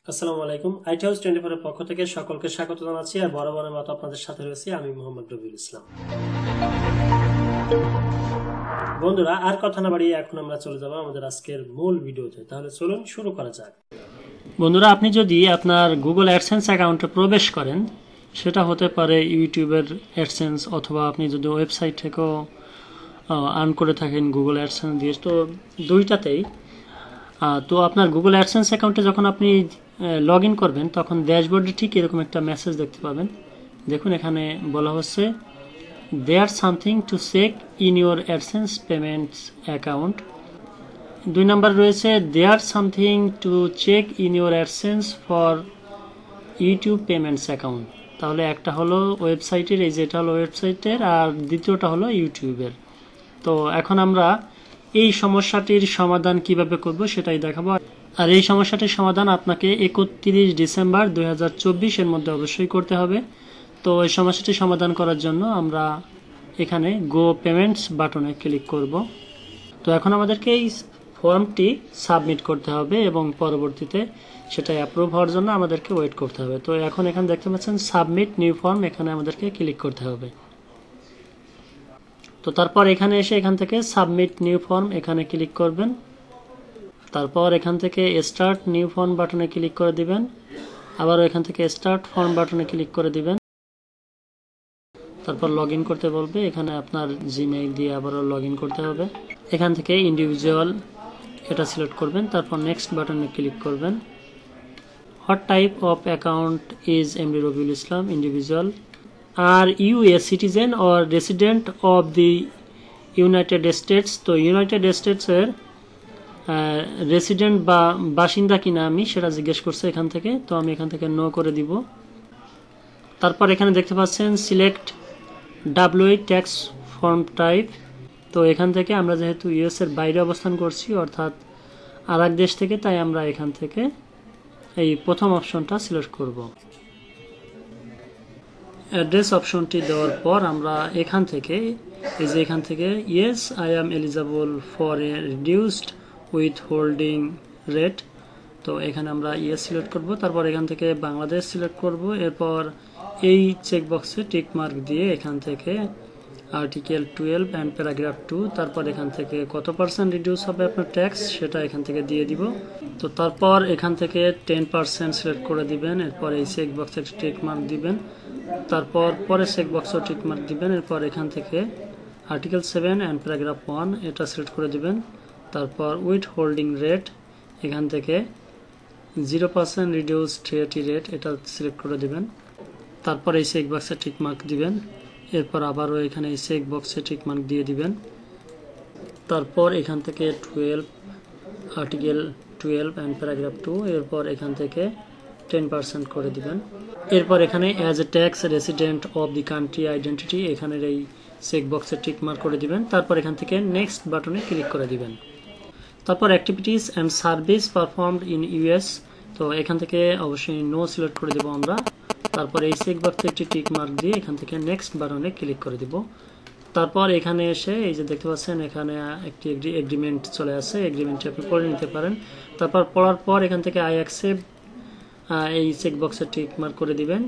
আসসালামু আলাইকুম। IT house 24 এর পক্ষ থেকে সকলকে স্বাগত জানাচ্ছি। আর বরাবরের মতো আপনাদের সাথে রয়েছি আমি মোহাম্মদ রবিউল ইসলাম। বন্ধুরা, আর কথা না বাড়িয়ে এখন আমরা চলে যাব আমাদের আজকের মূল ভিডিওতে। তাহলে চলুন শুরু করা যাক। বন্ধুরা, আপনি যদি আপনার গুগল অ্যাডসেন্স অ্যাকাউন্টে প্রবেশ করেন, সেটা হতে পারে ইউটিউবের অ্যাডসেন্স, অথবা আপনি যদি ওয়েবসাইট থেকেও আর্ন করে থাকেন গুগল অ্যাডসেন্স দিয়ে, তো দুইটাতেই। তো আপনার গুগল অ্যাডসেন্স অ্যাকাউন্টে যখন আপনি লগ ইন করবেন, তখন ড্যাশবোর্ডে ঠিক এরকম একটা মেসেজ দেখতে পাবেন। দেখুন, এখানে বলা হচ্ছে there something to check in your AdSense payments account. 2 number রয়েছে there something to check in your AdSense for YouTube payments account. তাহলে একটা হলো ওয়েবসাইটের, এই যেটা হলো ওয়েবসাইটের, আর দ্বিতীয়টা হলো ইউটিউবের। তো এখন আমরা এই সমস্যাটির সমাধান কিভাবে করব সেটাই দেখাবো। আর এই সমস্যাটির সমাধান আপনাকে 31 ডিসেম্বর 2024 এর মধ্যে অবশ্যই করতে হবে। তো এই সমস্যাটি সমাধান করার জন্য আমরা এখানে গো পেমেন্টস বাটনে ক্লিক করব। তো এখন আমাদেরকে এই ফর্মটি সাবমিট করতে হবে এবং পরবর্তীতে সেটা অ্যাপ্রুভ হওয়ার জন্য আমাদেরকে ওয়েট করতে হবে। তো এখন এখানে দেখতে পাচ্ছেন সাবমিট নিউ ফর্ম, এখানে আমাদেরকে ক্লিক করতে হবে। তো তারপর এখানে এসে এখান থেকে সাবমিট নিউ ফর্ম এখানে ক্লিক করবেন। তারপর এখান থেকে স্টার্ট নিউ ফর্ম বাটনে ক্লিক করে দিবেন। আবারও এখান থেকে স্টার্ট ফর্ম বাটনে ক্লিক করে দিবেন। তারপর লগ ইন করতে বলবে, এখানে আপনার জিমেইল দিয়ে আবারও লগ ইন করতে হবে। এখান থেকে ইন্ডিভিজুয়াল এটা সিলেক্ট করবেন। তারপর নেক্সট বাটনে ক্লিক করবেন। What type of account is MD Rabiul Islam individual. Are you a citizen or resident of the United States. তো ইউনাইটেড স্টেটসের রেসিডেন্ট বা বাসিন্দা কিনা আমি সেটা জিজ্ঞেস করছে এখান থেকে। তো আমি এখান থেকে নো করে দিব। তারপর এখানে দেখতে পাচ্ছেন সিলেক্ট ডাব্লিউই ট্যাক্স ফর্ম টাইপ। তো এখান থেকে আমরা যেহেতু ইউএস এর বাইরে অবস্থান করছি, অর্থাৎ আর এক দেশ থেকে, তাই আমরা এখান থেকে এই প্রথম অপশনটা সিলেক্ট করব। অ্যাড্রেস অপশনটি দেওয়ার পর আমরা এখান থেকে এই যে এখান থেকে yes I am eligible for a reduced with holding rate. তো এখানে আমরা ইয়েস সিলেক্ট করব। তারপর এখান থেকে বাংলাদেশ সিলেক্ট করব। এরপর এই চেকবক্সে টিক মার্ক দিয়ে এখান থেকে আর্টিকেল 12 অ্যান্ড প্যারাগ্রাফ 2, তারপর এখান থেকে কত % রিডিউস হবে আপনার ট্যাক্স সেটা এখান থেকে দিয়ে দিব। তো তারপর এখান থেকে 10% সিলেক্ট করে দিবেন। এরপর এই চেকবক্সে টিক মার্ক দিবেন। তারপর পরে চেকবক্সও টিক মার্ক দিবেন। এরপর এখান থেকে আর্টিকেল 7 অ্যান্ড প্যারাগ্রাফ 1 এটা সিলেক্ট করে দিবেন। তারপর উইথ হোল্ডিং রেট এখান থেকে 0% রিডিউসড থ্রেটি রেট এটা সিলেক্ট করে দিবেন। তারপর এই চেকবক্সে টিক মার্ক দিবেন। এরপর আবারও এখানে এই চেকবক্সে টিক মার্ক দিয়ে দিবেন। তারপর এখান থেকে আর্টিকেল 12 অ্যান্ড প্যারাগ্রাফ 2, এরপর এখান থেকে 10% করে দিবেন। এরপর এখানে as a tax resident of the country identity এখানের এই চেকবক্সে টিক মার্ক করে দিবেন। তারপর এখান থেকে নেক্সট বাটনে ক্লিক করে দিবেন। তারপর activities and service performed in US. তো এখান থেকে অবশ্যই নো সিলেক্ট করে দেবো আমরা। তারপর এই চেকবক্সে একটি টিক মার্ক দিয়ে এখান থেকে নেক্সট বাটনে ক্লিক করে দিব। তারপর এখানে এসে এই যে দেখতে পাচ্ছেন এখানে একটি এগ্রিমেন্ট চলে আসে, এগ্রিমেন্টটি আপনি পড়ে নিতে পারেন। তারপর পড়ার পর এখান থেকে আই অ্যাকসেপ্ট এই চেকবক্সে টিক মার্ক করে দিবেন।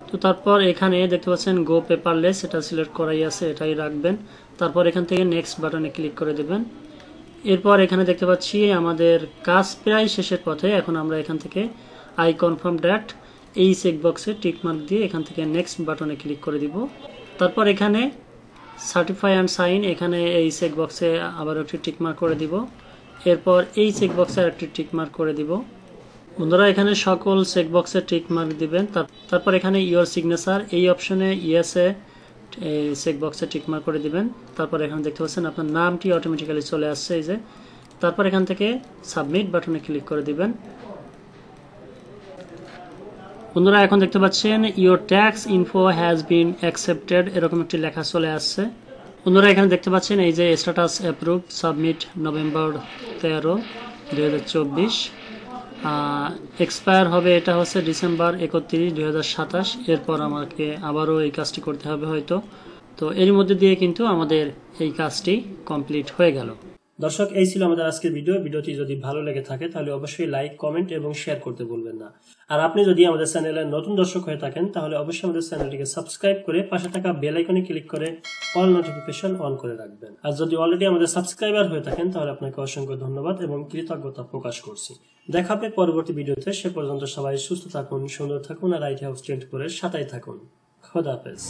তো তারপর এখানে দেখতে পাচ্ছেন গো পেপারলেস এটা সিলেক্ট করাই আছে, এটাই রাখবেন। তারপর এখান থেকে নেক্সট বাটনে ক্লিক করে দেবেন। এরপর এখানে দেখতে পাচ্ছি আমাদের কাজ প্রায় শেষের পথে। এখন আমরা এখান থেকে আই কনফার্ম দ্যাট এই চেকবক্সে টিক মার্ক দিয়ে এখান থেকে নেক্সট বাটনে ক্লিক করে দিব। তারপর এখানে সার্টিফাই অ্যান্ড সাইন এখানে এই চেকবক্সে আবার একটি টিক মার্ক করে দিব। এরপর এই চেকবক্সে আরেকটি টিক মার্ক করে দিব। বন্ধুরা, এখানে সকল চেকবক্সে টিক মার্ক দিবেন। তারপর এখানে ইওর সিগনেচার এই অপশনে ইয়েসে এই চেকবক্সে টিক মার্ক করে দিবেন। তারপর এখানে দেখতে পাচ্ছেন আপনার নামটি অটোমেটিক্যালি চলে আসছে এই যে। তারপর এখান থেকে সাবমিট বাটনে ক্লিক করে দিবেন। বন্ধুরা, এখন দেখতে পাচ্ছেন your tax info has been accepted এরকম একটি লেখা চলে আসছে। বন্ধুরা, এখানে দেখতে পাচ্ছেন এই যে status approve, submit November 13, 2024। Expire হবে এটা হচ্ছে ডিসেম্বর 31, 2027। এরপর আমাকে আবারও এই কাজটি করতে হবে হয়তো। তো এর মধ্যে দিয়ে কিন্তু আমাদের এই কাজটি কমপ্লিট হয়ে গেল। দর্শক, এই ছিল আমাদের আজকের ভিডিওটি যদি ভালো লেগে থাকে তাহলে অবশ্যই লাইক, কমেন্ট এবং শেয়ার করতে ভুলবেন না। আর আপনি যদি আমাদের চ্যানেলের নতুন দর্শক হয়ে থাকেন তাহলে অবশ্যই আমাদের চ্যানেলটিকে সাবস্ক্রাইব করে পাশে থাকা বেল আইকনে ক্লিক করে অল নোটিফিকেশন অন করে রাখবেন। আর যদি অলরেডি আমাদের সাবস্ক্রাইবার হয়ে থাকেন তাহলে আপনাকে অসংখ্য ধন্যবাদ এবং কৃতজ্ঞতা প্রকাশ করছি। দেখা হবে পরবর্তী ভিডিওতে। সে পর্যন্ত সবাই সুস্থ থাকুন, সুন্দর থাকুন আর আইটি হাউস 24 এর সাথেই থাকুন। খোদা হাফেজ।